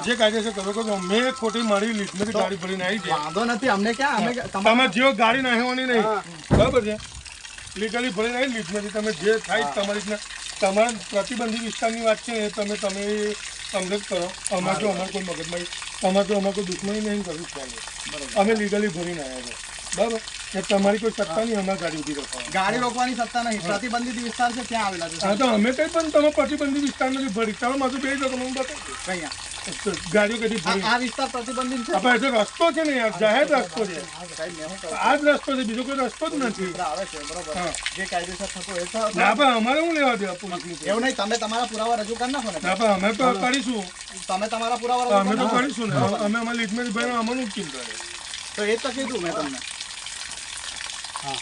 જે કાયદેસર કરો કે મેં ખોટી મારી લીટમાંથી ગાડી ભરીને આવી છે. વાંધો નથી અમને ક્યાં અમે તમે જેવો ગાડી નાખવાની નહીં બરાબર છે લીગલી ભરીને આવી લીટમાંથી તમે જે થાય તમારી રીતના તમારા પ્રતિબંધિત વિસ્તારની વાત છે એ તમે કમ્પ્લીટ કરો. અમારે તો અમારે કોઈ મગજમારી તમારે તો અમારે કોઈ દુશ્મની નહીં કરવી ચાલે. અમે લીગલી ભરીને આવ્યા છે બરાબર કે તમારી કોઈ સત્તા નહીં અમારે ગાડી ઉભી રાખવાની. ગાડી રોકવાની સત્તા નહીં પ્રતિબંધિત વિસ્તાર છે ત્યાં આવેલા છે. હા તો અમે કઈ પણ તમે પ્રતિબંધિત વિસ્તાર નથી ભરી તમે માથું બે શકો મને બતાવો ગાડીઓ કદી ભરી આ વિસ્તાર પ્રતિબંધિત છે. આપણે તો રસ્તો છે ને યાર જાહેર રસ્તો છે આ જ રસ્તો છે બીજો કોઈ રસ્તો જ નથી. આવે છે બરોબર જે કાયદેસર થતું એ તો ના પણ અમારે શું લેવા દેવા પોલીસની એવું નહીં તમે તમારા પુરાવા રજૂ કરી નાખો ને. ના પણ અમે તો કરીશું તમે તમારા પુરાવા અમે રજૂ તો કરી કરીશું ને અમે અમારી લીટમેન્ટ ભાઈ અમારું ચિંતા છે તો એ જ તો કીધું મેં તમને. હા